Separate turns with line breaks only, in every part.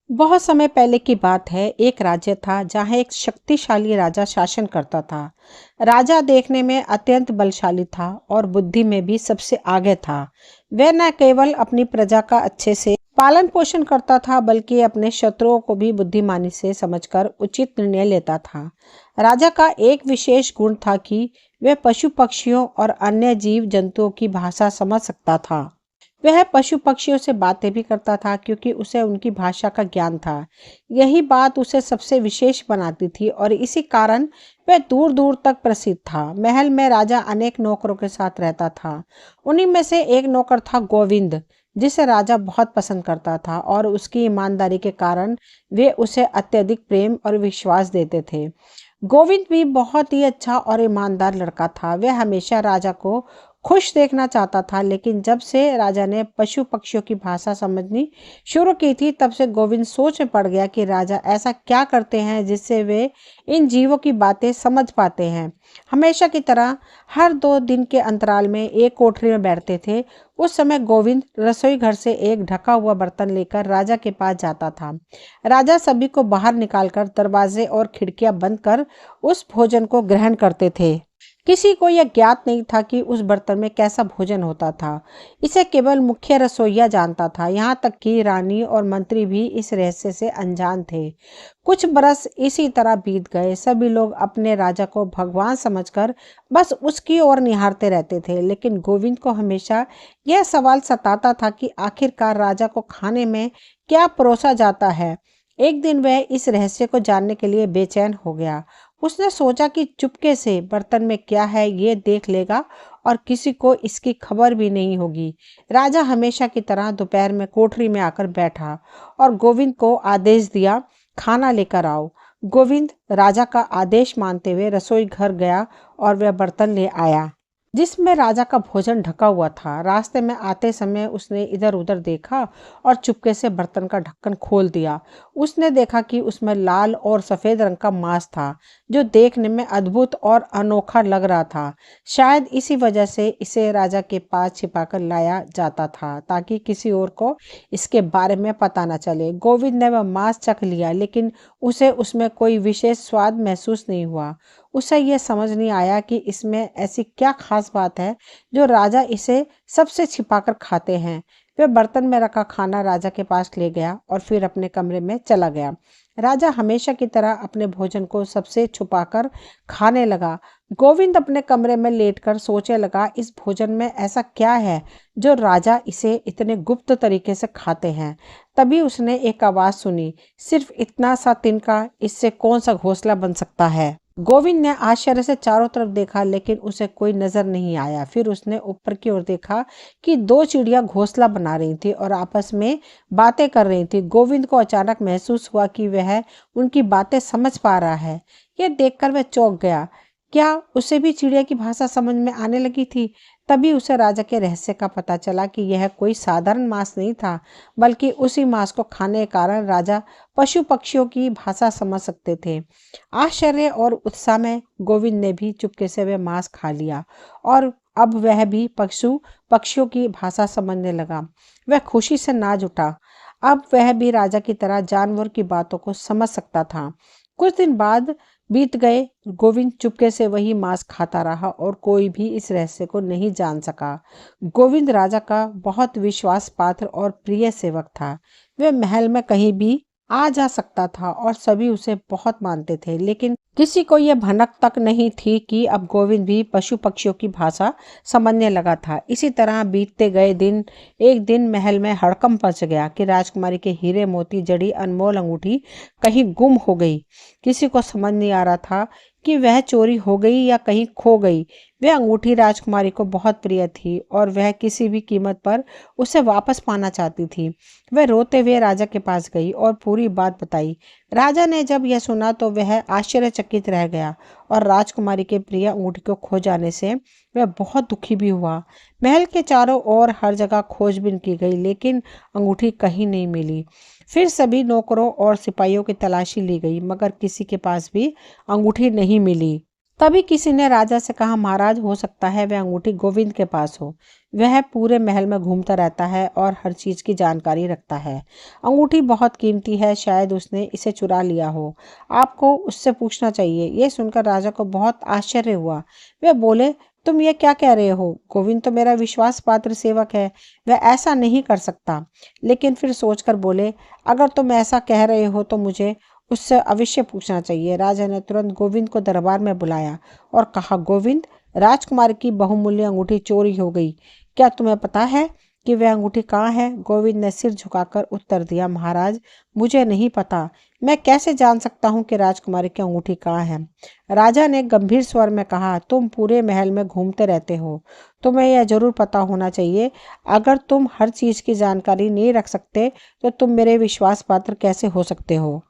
बहुत समय पहले की बात है। एक राज्य था जहाँ एक शक्तिशाली राजा शासन करता था। राजा देखने में अत्यंत बलशाली था और बुद्धि में भी सबसे आगे था। वह न केवल अपनी प्रजा का अच्छे से पालन पोषण करता था बल्कि अपने शत्रुओं को भी बुद्धिमानी से समझकर उचित निर्णय लेता था। राजा का एक विशेष गुण था कि वह पशु पक्षियों और अन्य जीव जंतुओं की भाषा समझ सकता था। वह पशु पक्षियों से बातें भी करता था क्योंकि उसे उनकी भाषा का ज्ञान था। यही बात उसे सबसे विशेष बनाती थी और इसी कारण वह दूर दूर तक प्रसिद्ध था। महल में राजा अनेक नौकरों के साथ रहता था। उन्हीं में से एक नौकर था गोविंद, जिसे राजा बहुत पसंद करता था और उसकी ईमानदारी के कारण वे उसे अत्यधिक प्रेम और विश्वास देते थे। गोविंद भी बहुत ही अच्छा और ईमानदार लड़का था। वह हमेशा राजा को खुश देखना चाहता था, लेकिन जब से राजा ने पशु पक्षियों की भाषा समझनी शुरू की थी, तब से गोविंद सोच में पड़ गया कि राजा ऐसा क्या करते हैं जिससे वे इन जीवों की बातें समझ पाते हैं। हमेशा की तरह हर 2 दिन के अंतराल में एक कोठरी में बैठते थे। उस समय गोविंद रसोई घर से एक ढका हुआ बर्तन लेकर राजा के पास जाता था। राजा सभी को बाहर निकालकर दरवाजे और खिड़कियां बंद कर उस भोजन को ग्रहण करते थे। किसी को यह ज्ञात नहीं था कि उस बर्तन में कैसा भोजन होता था। इसे केवल मुख्य रसोइया जानता था। यहाँ तक कि रानी और मंत्री भी इस रहस्य से अनजान थे। कुछ बरस इसी तरह बीत गए। सभी लोग अपने राजा को भगवान समझकर बस उसकी ओर निहारते रहते थे, लेकिन गोविंद को हमेशा यह सवाल सताता था कि आखिरकार राजा को खाने में क्या परोसा जाता है। एक दिन वह इस रहस्य को जानने के लिए बेचैन हो गया। उसने सोचा कि चुपके से बर्तन में क्या है ये देख लेगा और किसी को इसकी खबर भी नहीं होगी। राजा हमेशा की तरह दोपहर में कोठरी में आकर बैठा और गोविंद को आदेश दिया, खाना लेकर आओ। गोविंद राजा का आदेश मानते हुए रसोई घर गया और वह बर्तन ले आया जिसमें राजा का भोजन ढका हुआ था। रास्ते में आते समय उसने इधर उधर देखा और चुपके से बर्तन का ढक्कन खोल दिया। उसने देखा कि उसमें लाल और सफेद रंग का मांस था, जो देखने में अद्भुत और अनोखा लग रहा था। शायद इसी वजह से इसे राजा के पास छिपाकर लाया जाता था, ताकि किसी और को इसके बारे में पता न चले। गोविंद ने वह मांस चख लिया, लेकिन उसे उसमें कोई विशेष स्वाद महसूस नहीं हुआ। उसे यह समझ नहीं आया कि इसमें ऐसी क्या खास बात है जो राजा इसे सबसे छिपाकर खाते हैं। वह बर्तन में रखा खाना राजा के पास ले गया और फिर अपने कमरे में चला गया। राजा हमेशा की तरह अपने भोजन को सबसे छुपाकर खाने लगा। गोविंद अपने कमरे में लेटकर सोचने लगा, इस भोजन में ऐसा क्या है जो राजा इसे इतने गुप्त तरीके से खाते हैं। तभी उसने एक आवाज सुनी, सिर्फ इतना सा तिनका, इससे कौन सा घोंसला बन सकता है। गोविंद ने आश्चर्य से चारों तरफ देखा, लेकिन उसे कोई नजर नहीं आया। फिर उसने ऊपर की ओर देखा कि 2 चिड़िया घोंसला बना रही थी और आपस में बातें कर रही थी। गोविंद को अचानक महसूस हुआ कि वह उनकी बातें समझ पा रहा है। यह देखकर वह चौंक गया। क्या उसे भी चिड़िया की भाषा समझ में आने लगी थी? तभी उसे राजा के रहस्य का पता चला कि यह कोई साधारण मांस नहीं था, बल्कि उसी मांस को खाने के कारण राजा पशु पक्षियों की भाषा समझ सकते थे। आश्चर्य और उत्साह में गोविंद ने भी चुपके से वह मांस खा लिया और अब वह भी पशु पक्षियों की भाषा समझने लगा। वह खुशी से नाच उठा। अब वह भी राजा की तरह जानवर की बातों को समझ सकता था। कुछ दिन बाद बीत गए। गोविंद चुपके से वही मांस खाता रहा और कोई भी इस रहस्य को नहीं जान सका। गोविंद राजा का बहुत विश्वास पात्र और प्रिय सेवक था। वह महल में कहीं भी आ जा सकता था और सभी उसे बहुत मानते थे, लेकिन किसी को यह भनक तक नहीं थी कि अब गोविंद भी पशु पक्षियों की भाषा समझने लगा था। इसी तरह बीतते गए दिन। एक दिन महल में हड़कंप मच गया कि राजकुमारी के हीरे मोती जड़ी अनमोल अंगूठी कहीं गुम हो गई। किसी को समझ नहीं आ रहा था कि वह चोरी हो गई या कहीं खो गई। वह अंगूठी राजकुमारी को बहुत प्रिय थी और वह किसी भी कीमत पर उसे वापस पाना चाहती थी। वह रोते हुए राजा के पास गई और पूरी बात बताई। राजा ने जब यह सुना तो वह आश्चर्यचकित रह गया और राजकुमारी के प्रिय अंगूठी को खो जाने से वह बहुत दुखी भी हुआ। महल के चारों ओर हर जगह खोजबीन की गई, लेकिन अंगूठी कहीं नहीं मिली। फिर सभी नौकरों और सिपाहियों की तलाशी ली गई, मगर किसी के पास भी अंगूठी नहीं मिली। तभी किसी ने राजा से कहा, महाराज, हो सकता है वह अंगूठी गोविंद के पास हो। वह पूरे महल में घूमता रहता है और हर चीज की जानकारी रखता है। अंगूठी बहुत कीमती है, शायद उसने इसे चुरा लिया हो। आपको उससे पूछना चाहिए। यह सुनकर राजा को बहुत आश्चर्य हुआ। वे बोले, तुम ये क्या कह रहे हो? गोविंद तो मेरा विश्वास पात्र सेवक है, वह ऐसा नहीं कर सकता। लेकिन फिर सोचकर बोले, अगर तुम ऐसा कह रहे हो तो मुझे उससे अवश्य पूछना चाहिए। राजा ने तुरंत गोविंद को दरबार में बुलाया और कहा, गोविंद, राजकुमार की बहुमूल्य अंगूठी चोरी हो गई। क्या तुम्हें पता है कि वह अंगूठी कहाँ है? गोविंद ने सिर झुकाकर उत्तर दिया, महाराज, मुझे नहीं पता। मैं कैसे जान सकता हूँ कि राजकुमारी की अंगूठी कहाँ है? राजा ने गंभीर स्वर में कहा, तुम पूरे महल में घूमते रहते हो, तुम्हें यह जरूर पता होना चाहिए। अगर तुम हर चीज की जानकारी नहीं रख सकते तो तुम मेरे विश्वास पात्र कैसे हो सकते हो?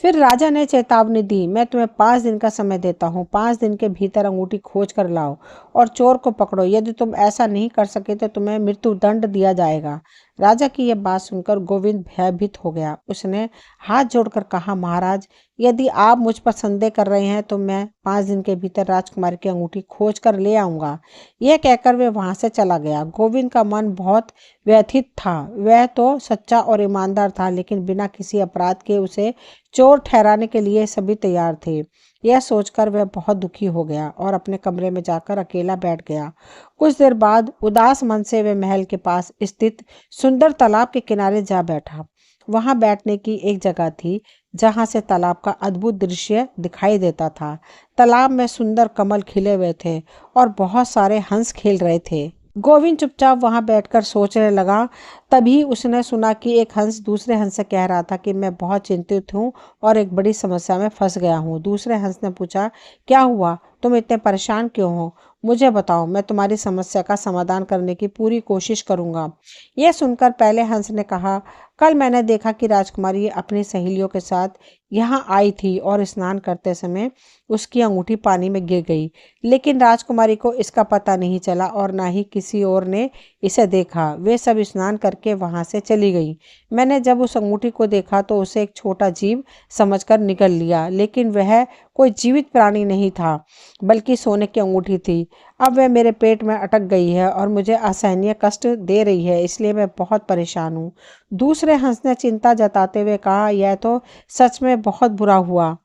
फिर राजा ने चेतावनी दी, मैं तुम्हें 5 दिन का समय देता हूँ। 5 दिन के भीतर अंगूठी खोज कर लाओ और चोर को पकड़ो। यदि तुम ऐसा नहीं कर सके तो तुम्हें मृत्यु दंड दिया जाएगा। राजा की यह बात सुनकर गोविंद भयभीत हो गया। उसने हाथ जोड़कर कहा, महाराज, यदि आप मुझ पर संदेह कर रहे हैं तो मैं 5 दिन के भीतर राजकुमारी की अंगूठी खोज कर ले आऊंगा। यह कहकर वे वहां से चला गया। गोविंद का मन बहुत व्यथित था। वह तो सच्चा और ईमानदार था, लेकिन बिना किसी अपराध के उसे चोर ठहराने के लिए सभी तैयार थे। यह सोचकर वह बहुत दुखी हो गया और अपने कमरे में जाकर अकेला बैठ गया। कुछ देर बाद उदास मन से वह महल के पास स्थित सुंदर तालाब के किनारे जा बैठा। वहां बैठने की एक जगह थी जहां से तालाब का अद्भुत दृश्य दिखाई देता था। तालाब में सुंदर कमल खिले हुए थे और बहुत सारे हंस खेल रहे थे। गोविंद चुपचाप वहां बैठकर सोचने लगा। तभी उसने सुना कि एक हंस दूसरे हंस से कह रहा था कि मैं बहुत चिंतित हूँ और एक बड़ी समस्या में फंस गया हूँ। दूसरे हंस ने पूछा, क्या हुआ? तुम इतने परेशान क्यों हो? मुझे बताओ, मैं तुम्हारी समस्या का समाधान करने की पूरी कोशिश करूंगा। यह सुनकर पहले हंस ने कहा, कल मैंने देखा कि राजकुमारी अपनी सहेलियों के साथ यहाँ आई थी और स्नान करते समय उसकी अंगूठी पानी में गिर गई। लेकिन राजकुमारी को इसका पता नहीं चला और ना ही किसी और ने इसे देखा। वे सब स्नान करके वहां से चली गई। मैंने जब उस अंगूठी को देखा तो उसे एक छोटा जीव समझकर निकल लिया, लेकिन वह कोई जीवित प्राणी नहीं था, बल्कि सोने की अंगूठी थी। अब वह मेरे पेट में अटक गई है और मुझे असहनीय कष्ट दे रही है, इसलिए मैं बहुत परेशान हूँ। दूसरे हंस ने चिंता जताते हुए कहा, यह तो सच में बहुत बुरा हुआ।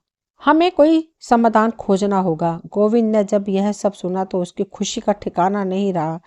हमें कोई समाधान खोजना होगा। गोविंद ने जब यह सब सुना तो उसकी खुशी का ठिकाना नहीं रहा।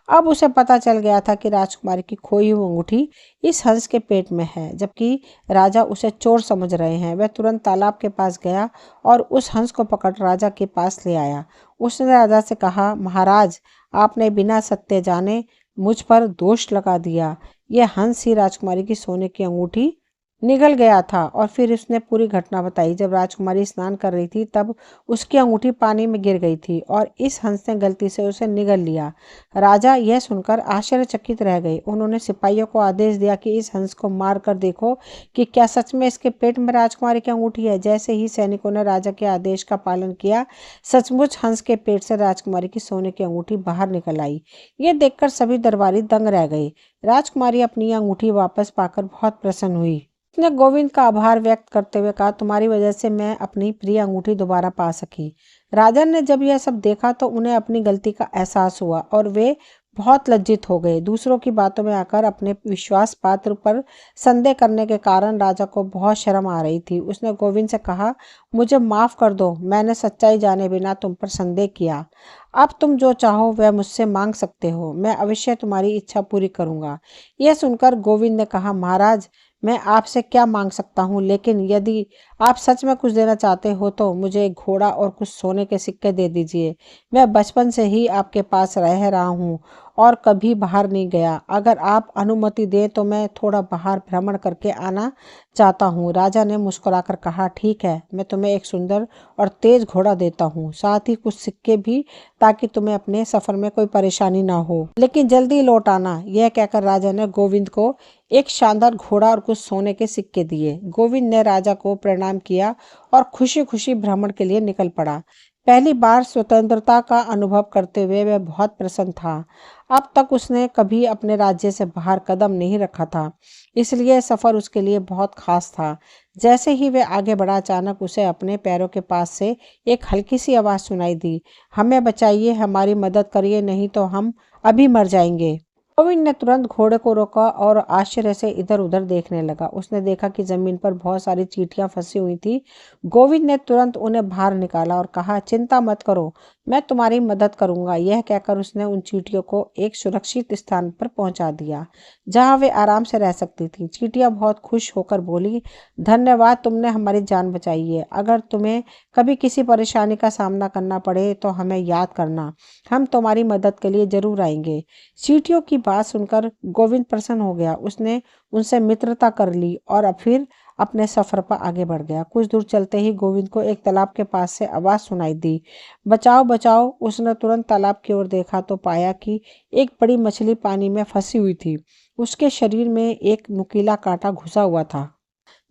अब उसे पता चल गया था कि राजकुमारी की खोई हुई अंगूठी इस हंस के पेट में है, जबकि राजा उसे चोर समझ रहे हैं। वह तुरंत तालाब के पास गया और उस हंस को पकड़ राजा के पास ले आया। उसने राजा से कहा, महाराज, आपने बिना सत्य जाने मुझ पर दोष लगा दिया। यह हंस ही राजकुमारी की सोने की अंगूठी निगल गया था। और फिर उसने पूरी घटना बताई। जब राजकुमारी स्नान कर रही थी तब उसकी अंगूठी पानी में गिर गई थी और इस हंस ने गलती से उसे निगल लिया। राजा यह सुनकर आश्चर्यचकित रह गए। उन्होंने सिपाहियों को आदेश दिया कि इस हंस को मार कर देखो कि क्या सच में इसके पेट में राजकुमारी की अंगूठी है। जैसे ही सैनिकों ने राजा के आदेश का पालन किया, सचमुच हंस के पेट से राजकुमारी की सोने की अंगूठी बाहर निकल आई। ये देखकर सभी दरबारी दंग रह गए। राजकुमारी अपनी अंगूठी वापस पाकर बहुत प्रसन्न हुई। उसने गोविंद का आभार व्यक्त करते हुए कहा, तुम्हारी वजह से मैं अपनी प्रिय अंगूठी दोबारा पा सकी। राजा ने जब यह सब देखा तो उन्हें अपनी गलती का एहसास हुआ और वे बहुत लज्जित हो गए। दूसरों की बातों में आकर अपने विश्वास पात्र पर संदेह करने के कारण राजा को बहुत शर्म आ रही थी। उसने गोविंद से कहा, मुझे माफ कर दो, मैंने सच्चाई जाने बिना तुम पर संदेह किया। अब तुम जो चाहो वह मुझसे मांग सकते हो, मैं अवश्य तुम्हारी इच्छा पूरी करूंगा। यह सुनकर गोविंद ने कहा, महाराज, मैं आपसे क्या मांग सकता हूँ, लेकिन यदि आप सच में कुछ देना चाहते हो तो मुझे एक घोड़ा और कुछ सोने के सिक्के दे दीजिए। मैं बचपन से ही आपके पास रह रहा हूँ और कभी बाहर नहीं गया। अगर आप अनुमति दें तो मैं थोड़ा बाहर भ्रमण करके आना चाहता हूँ। राजा ने मुस्कुराकर कहा, ठीक है, मैं तुम्हें एक सुंदर और तेज घोड़ा देता हूँ, साथ ही कुछ सिक्के भी, ताकि तुम्हें अपने सफर में कोई परेशानी ना हो, लेकिन जल्दी लौट आना। यह कहकर राजा ने गोविंद को एक शानदार घोड़ा और कुछ सोने के सिक्के दिए। गोविंद ने राजा को प्रणाम किया और खुशी खुशी भ्रमण के लिए निकल पड़ा। पहली बार स्वतंत्रता का अनुभव करते हुए वह बहुत प्रसन्न था। अब तक उसने कभी अपने राज्य से बाहर कदम नहीं रखा था, इसलिए सफ़र उसके लिए बहुत खास था। जैसे ही वह आगे बढ़ा, अचानक उसे अपने पैरों के पास से एक हल्की सी आवाज़ सुनाई दी, हमें बचाइए, हमारी मदद करिए, नहीं तो हम अभी मर जाएंगे। गोविंद ने तुरंत घोड़े को रोका और आश्चर्य से इधर उधर देखने लगा। उसने देखा कि जमीन पर बहुत सारी चींटियां फंसी हुई थी। गोविंद ने तुरंत उन्हें बाहर निकाला और कहा, चिंता मत करो, मैं तुम्हारी मदद करूंगा। यह कहकर उसने उन चींटियों को एक सुरक्षित स्थान पर पहुंचा दिया, जहां वे आराम से रह सकती थी। चींटियां बहुत खुश होकर बोली, धन्यवाद, तुमने हमारी जान बचाई है। अगर तुम्हें कभी किसी परेशानी का सामना करना पड़े तो हमें याद करना, हम तुम्हारी मदद के लिए जरूर आएंगे। चींटियों की बात सुनकर गोविंद प्रसन्न हो गया। उसने उनसे मित्रता कर ली और फिर अपने सफर पर आगे बढ़ गया। कुछ दूर चलते ही गोविंद को एक तालाब के पास से आवाज सुनाई दी, बचाओ बचाओ। उसने तुरंत तालाब की ओर देखा तो पाया कि एक बड़ी मछली पानी में फंसी हुई थी। उसके शरीर में एक नुकीला कांटा घुसा हुआ था,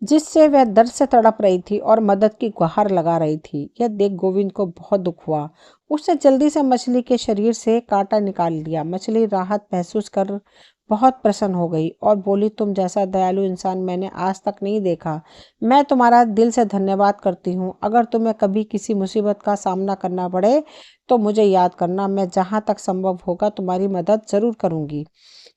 जिससे वह दर्द से तड़प रही थी और मदद की गुहार लगा रही थी। यह देख गोविंद को बहुत दुख हुआ। उसने जल्दी से मछली के शरीर से कांटा निकाल लिया। मछली राहत महसूस कर बहुत प्रसन्न हो गई और बोली, तुम जैसा दयालु इंसान मैंने आज तक नहीं देखा। मैं तुम्हारा दिल से धन्यवाद करती हूँ। अगर तुम्हें कभी किसी मुसीबत का सामना करना पड़े तो मुझे याद करना, मैं जहाँ तक संभव होगा तुम्हारी मदद जरूर करूँगी।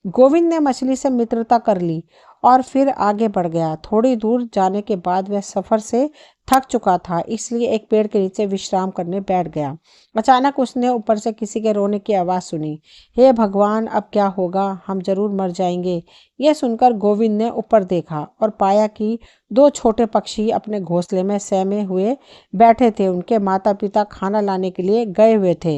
गोविंद ने मछली से मित्रता कर ली और फिर आगे बढ़ गया। थोड़ी दूर जाने के बाद वह सफर से थक चुका था, इसलिए एक पेड़ के नीचे विश्राम करने बैठ गया। अचानक उसने ऊपर से किसी के रोने की आवाज़ सुनी। हे भगवान, अब क्या होगा, हम जरूर मर जाएंगे। यह सुनकर गोविंद ने ऊपर देखा और पाया कि दो छोटे पक्षी अपने घोंसले में सहमे हुए बैठे थे। उनके माता पिता खाना लाने के लिए गए हुए थे,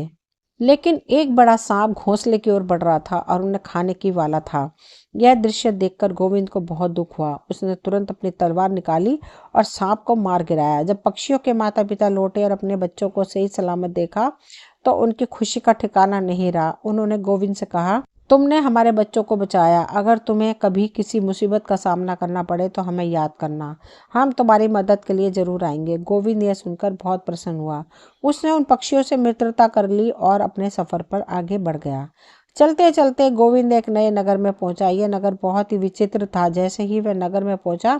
लेकिन एक बड़ा सांप घोंसले की ओर बढ़ रहा था और उन्हें खाने की वाला था। यह दृश्य देखकर गोविंद को बहुत दुख हुआ। उसने तुरंत अपनी तलवार निकाली और सांप को मार गिराया। जब पक्षियों के माता पिता लौटे और अपने बच्चों को सही सलामत देखा तो उनकी खुशी का ठिकाना नहीं रहा। उन्होंने गोविंद से कहा, तुमने हमारे बच्चों को बचाया। अगर तुम्हें कभी किसी मुसीबत का सामना करना पड़े तो हमें याद करना, हम तुम्हारी मदद के लिए जरूर आएंगे। गोविंद यह सुनकर बहुत प्रसन्न हुआ। उसने उन पक्षियों से मित्रता कर ली और अपने सफर पर आगे बढ़ गया। चलते चलते गोविंद एक नए नगर में पहुंचा। यह नगर बहुत ही विचित्र था। जैसे ही वह नगर में पहुंचा,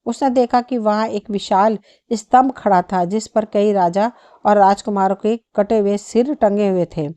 उसने देखा कि वहां एक विशाल स्तंभ खड़ा था, जिस पर कई राजा और राजकुमारों के कटे हुए सिर टंगे हुए थे।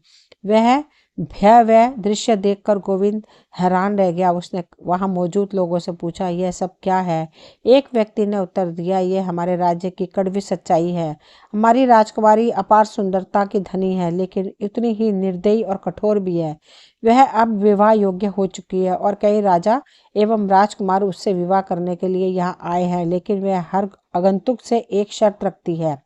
वह भयावह दृश्य देखकर गोविंद हैरान रह गया। उसने वहां मौजूद लोगों से पूछा, यह सब क्या है? एक व्यक्ति ने उत्तर दिया, यह हमारे राज्य की कड़वी सच्चाई है। हमारी राजकुमारी अपार सुंदरता की धनी है, लेकिन इतनी ही निर्दयी और कठोर भी है। वह अब विवाह योग्य हो चुकी है और कई राजा एवं राजकुमार उससे विवाह करने के लिए यहाँ आए हैं, लेकिन वह हर आगंतुक से एक शर्त रखती है।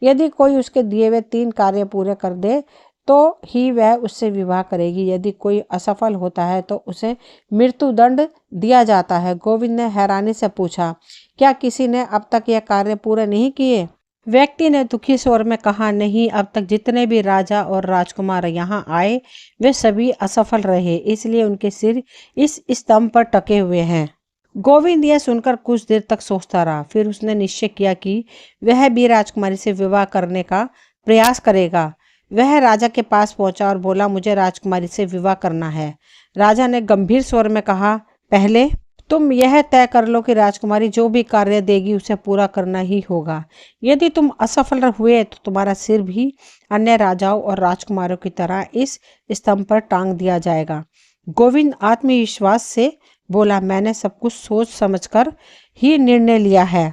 यदि कोई उसके दिए हुए 3 कार्य पूरे कर दे तो ही वह उससे विवाह करेगी। यदि कोई असफल होता है तो उसे मृत्युदंड दिया जाता है। गोविंद ने हैरानी से पूछा, क्या किसी ने अब तक यह कार्य पूरे नहीं किए? व्यक्ति ने दुखी स्वर में कहा, नहीं, अब तक जितने भी राजा और राजकुमार यहाँ आए वे सभी असफल रहे, इसलिए उनके सिर इस स्तंभ पर टके हुए हैं। गोविंद यह सुनकर कुछ देर तक सोचता रहा। फिर उसने निश्चय किया कि वह भी राजकुमारी से विवाह करने का प्रयास करेगा। वह राजा के पास पहुंचा और बोला, मुझे राजकुमारी से विवाह करना है। राजा ने गंभीर स्वर में कहा, पहले तुम यह तय कर लो कि राजकुमारी जो भी कार्य देगी उसे पूरा करना ही होगा। यदि तुम असफल हुए तो तुम्हारा सिर भी अन्य राजाओं और राजकुमारों की तरह इस स्तंभ पर टांग दिया जाएगा। गोविंद आत्मविश्वास से बोला, मैंने सब कुछ सोच समझकर ही निर्णय लिया है।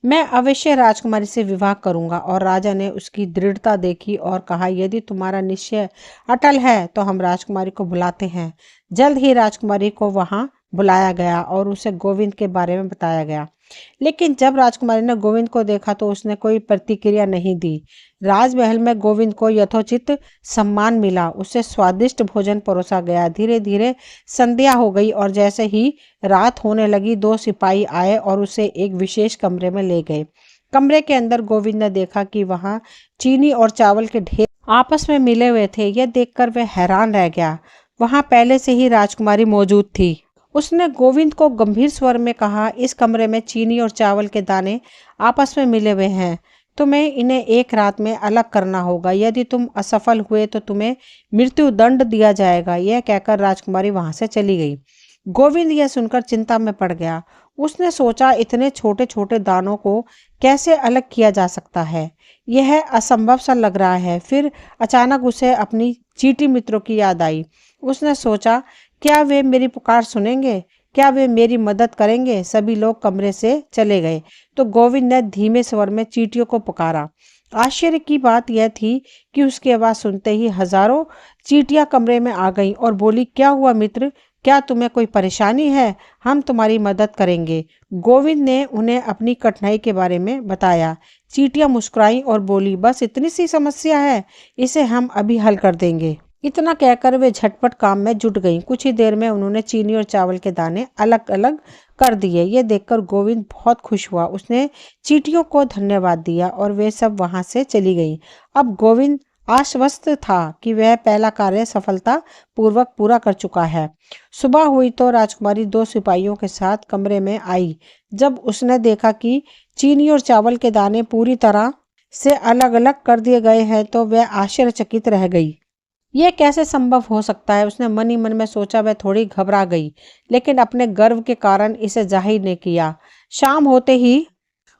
मैं अवश्य राजकुमारी से विवाह करूंगा। और राजा ने उसकी दृढ़ता देखी और कहा, यदि तुम्हारा निश्चय अटल है तो हम राजकुमारी को बुलाते हैं। जल्द ही राजकुमारी को वहां बुलाया गया और उसे गोविंद के बारे में बताया गया। लेकिन जब राजकुमारी ने गोविंद को देखा तो उसने कोई प्रतिक्रिया नहीं दी। राजमहल में गोविंद को यथोचित सम्मान मिला। उसे स्वादिष्ट भोजन परोसा गया। धीरे धीरे संध्या हो गई और जैसे ही रात होने लगी 2 सिपाही आए और उसे एक विशेष कमरे में ले गए। कमरे के अंदर गोविंद ने देखा कि वहां चीनी और चावल के ढेर आपस में मिले हुए थे। यह देखकर वह हैरान रह गया। वहां पहले से ही राजकुमारी मौजूद थी। उसने गोविंद को गंभीर स्वर में कहा, इस कमरे में चीनी और चावल के दाने आपस में मिले हुए हैं। तुम्हें इन्हें एक रात में अलग करना होगा। यदि तुम असफल हुए तो तुम्हें मृत्यु दंड दिया जाएगा। यह कहकर राजकुमारी वहां से चली गई। गोविंद यह सुनकर चिंता में पड़ गया। उसने सोचा, इतने छोटे छोटे दानों को कैसे अलग किया जा सकता है? यह असंभव सा लग रहा है। फिर अचानक उसे अपनी चींटी मित्रों की याद आई। उसने सोचा, क्या वे मेरी पुकार सुनेंगे? क्या वे मेरी मदद करेंगे? सभी लोग कमरे से चले गए तो गोविंद ने धीमे स्वर में चींटियों को पुकारा। आश्चर्य की बात यह थी कि उसकी आवाज सुनते ही हजारों चींटियां कमरे में आ गईं और बोली, क्या हुआ मित्र? क्या तुम्हें कोई परेशानी है? हम तुम्हारी मदद करेंगे। गोविंद ने उन्हें अपनी कठिनाई के बारे में बताया। चींटियां मुस्कुराईं और बोली, बस इतनी सी समस्या है, इसे हम अभी हल कर देंगे। इतना कहकर वे झटपट काम में जुट गईं। कुछ ही देर में उन्होंने चीनी और चावल के दाने अलग अलग कर दिए। ये देखकर गोविंद बहुत खुश हुआ। उसने चींटियों को धन्यवाद दिया और वे सब वहां से चली गईं। अब गोविंद आश्वस्त था कि वह पहला कार्य सफलता पूर्वक पूरा कर चुका है। सुबह हुई तो राजकुमारी 2 सिपाहियों के साथ कमरे में आई। जब उसने देखा कि चीनी और चावल के दाने पूरी तरह से अलग अलग कर दिए गए हैं तो वह आश्चर्यचकित रह गई। यह कैसे संभव हो सकता है? उसने मन ही मन में सोचा। वह थोड़ी घबरा गई, लेकिन अपने गर्व के कारण इसे जाहिर नहीं किया। शाम होते ही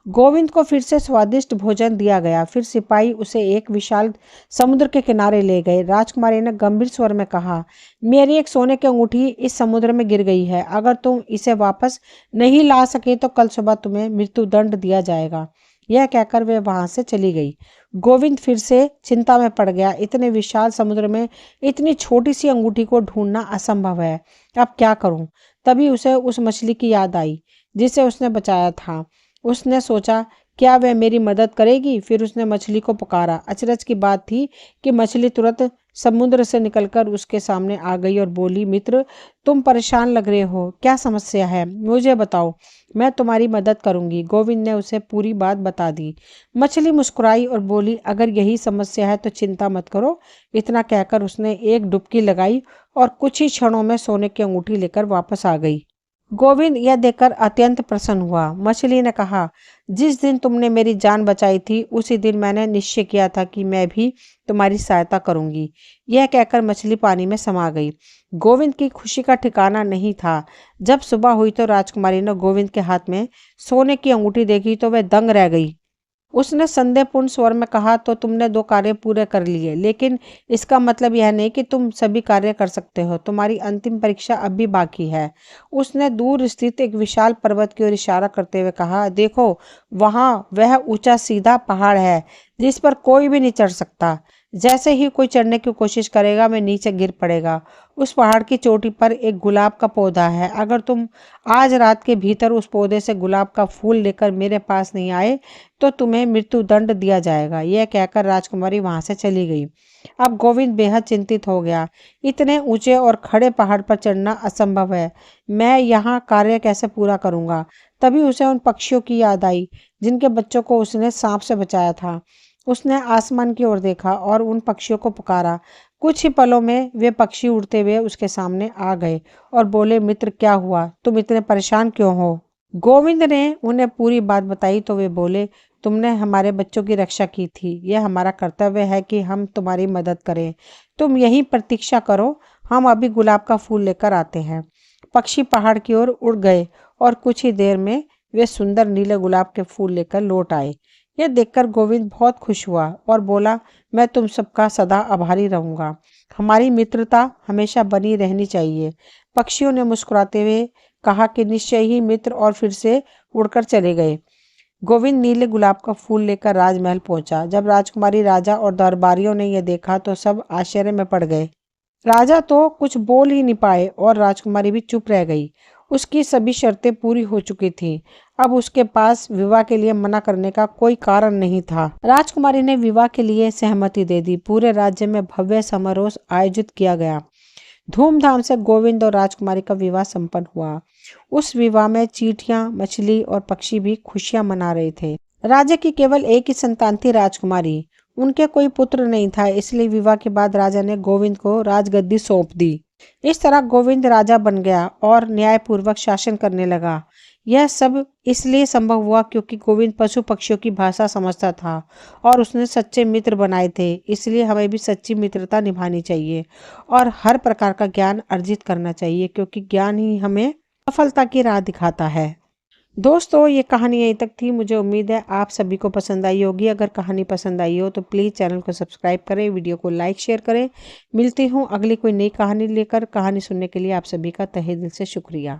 गोविंद को फिर से स्वादिष्ट भोजन दिया गया। फिर सिपाही उसे एक विशाल समुद्र के किनारे ले गए। राजकुमारी ने गंभीर स्वर में कहा, मेरी एक सोने की अंगूठी इस समुद्र में गिर गई है। अगर तुम इसे वापस नहीं ला सके तो कल सुबह तुम्हें मृत्यु दंड दिया जाएगा। यह कहकर वे वहां से चली गई। गोविंद फिर से चिंता में पड़ गया। इतने विशाल समुद्र में इतनी छोटी सी अंगूठी को ढूंढना असंभव है। अब क्या करूं? तभी उसे उस मछली की याद आई जिसे उसने बचाया था। उसने सोचा, क्या वह मेरी मदद करेगी? फिर उसने मछली को पुकारा। अचरज की बात थी कि मछली तुरंत समुद्र से निकलकर उसके सामने आ गई और बोली, मित्र, तुम परेशान लग रहे हो। क्या समस्या है? मुझे बताओ, मैं तुम्हारी मदद करूंगी। गोविंद ने उसे पूरी बात बता दी। मछली मुस्कुराई और बोली, अगर यही समस्या है तो चिंता मत करो। इतना कहकर उसने एक डुबकी लगाई और कुछ ही क्षणों में सोने की अंगूठी लेकर वापस आ गई। गोविंद यह देखकर अत्यंत प्रसन्न हुआ। मछली ने कहा, जिस दिन तुमने मेरी जान बचाई थी उसी दिन मैंने निश्चय किया था कि मैं भी तुम्हारी सहायता करूंगी। यह कहकर मछली पानी में समा गई। गोविंद की खुशी का ठिकाना नहीं था। जब सुबह हुई तो राजकुमारी ने गोविंद के हाथ में सोने की अंगूठी देखी तो वह दंग रह गई। उसने संदेहपूर्ण स्वर में कहा, तो तुमने 2 कार्य पूरे कर लिए, लेकिन इसका मतलब यह नहीं कि तुम सभी कार्य कर सकते हो। तुम्हारी अंतिम परीक्षा अब भी बाकी है। उसने दूर स्थित एक विशाल पर्वत की ओर इशारा करते हुए कहा, देखो, वहां वह ऊंचा सीधा पहाड़ है जिस पर कोई भी नहीं चढ़ सकता। जैसे ही कोई चढ़ने की कोशिश करेगा वह नीचे गिर पड़ेगा। उस पहाड़ की चोटी पर एक गुलाब का पौधा है। अगर तुम आज रात के भीतर उस पौधे से गुलाब का फूल लेकर मेरे पास नहीं आए तो तुम्हें मृत्यु दंड दिया जाएगा। यह कहकर राजकुमारी वहां से चली गई। अब गोविंद बेहद चिंतित हो गया। इतने ऊंचे और खड़े पहाड़ पर चढ़ना असंभव है। मैं यहाँ कार्य कैसे पूरा करूंगा? तभी उसे उन पक्षियों की याद आई जिनके बच्चों को उसने सांप से बचाया था। उसने आसमान की ओर देखा और उन पक्षियों को पुकारा। कुछ ही पलों में वे पक्षी उड़ते हुए उसके सामने आ गए और बोले, मित्र, क्या हुआ? तुम इतने परेशान क्यों हो? गोविंद ने उन्हें पूरी बात बताई तो वे बोले, तुमने हमारे बच्चों की रक्षा की थी। यह हमारा कर्तव्य है कि हम तुम्हारी मदद करें। तुम यहीं प्रतीक्षा करो, हम अभी गुलाब का फूल लेकर आते हैं। पक्षी पहाड़ की ओर उड़ गए और कुछ ही देर में वे सुंदर नीले गुलाब के फूल लेकर लौट आए। यह देखकर गोविंद बहुत खुश हुआ और बोला, मैं तुम सबका सदा आभारी रहूंगा। हमारी मित्रता हमेशा बनी रहनी चाहिए। पक्षियों ने मुस्कुराते हुए कहा कि निश्चय ही मित्र, और फिर से उड़कर चले गए। गोविंद नीले गुलाब का फूल लेकर राजमहल पहुंचा। जब राजकुमारी, राजा और दरबारियों ने यह देखा तो सब आश्चर्य में पड़ गए। राजा तो कुछ बोल ही नहीं पाए और राजकुमारी भी चुप रह गई। उसकी सभी शर्तें पूरी हो चुकी थीं। अब उसके पास विवाह के लिए मना करने का कोई कारण नहीं था। राजकुमारी ने विवाह के लिए सहमति दे दी। पूरे राज्य में भव्य समारोह आयोजित किया गया। धूमधाम से गोविंद और राजकुमारी का विवाह संपन्न हुआ। उस विवाह में चींटियां, मछली और पक्षी भी खुशियां मना रहे थे। राजा की केवल एक ही संतान थी, राजकुमारी। उनके कोई पुत्र नहीं था, इसलिए विवाह के बाद राजा ने गोविंद को राजगद्दी सौंप दी। इस तरह गोविंद राजा बन गया और न्यायपूर्वक शासन करने लगा। यह सब इसलिए संभव हुआ क्योंकि गोविंद पशु पक्षियों की भाषा समझता था और उसने सच्चे मित्र बनाए थे। इसलिए हमें भी सच्ची मित्रता निभानी चाहिए और हर प्रकार का ज्ञान अर्जित करना चाहिए, क्योंकि ज्ञान ही हमें सफलता की राह दिखाता है। दोस्तों, ये कहानी यहीं तक थी। मुझे उम्मीद है आप सभी को पसंद आई होगी। अगर कहानी पसंद आई हो तो प्लीज़ चैनल को सब्सक्राइब करें, वीडियो को लाइक शेयर करें। मिलती हूँ अगली कोई नई कहानी लेकर। कहानी सुनने के लिए आप सभी का तहे दिल से शुक्रिया।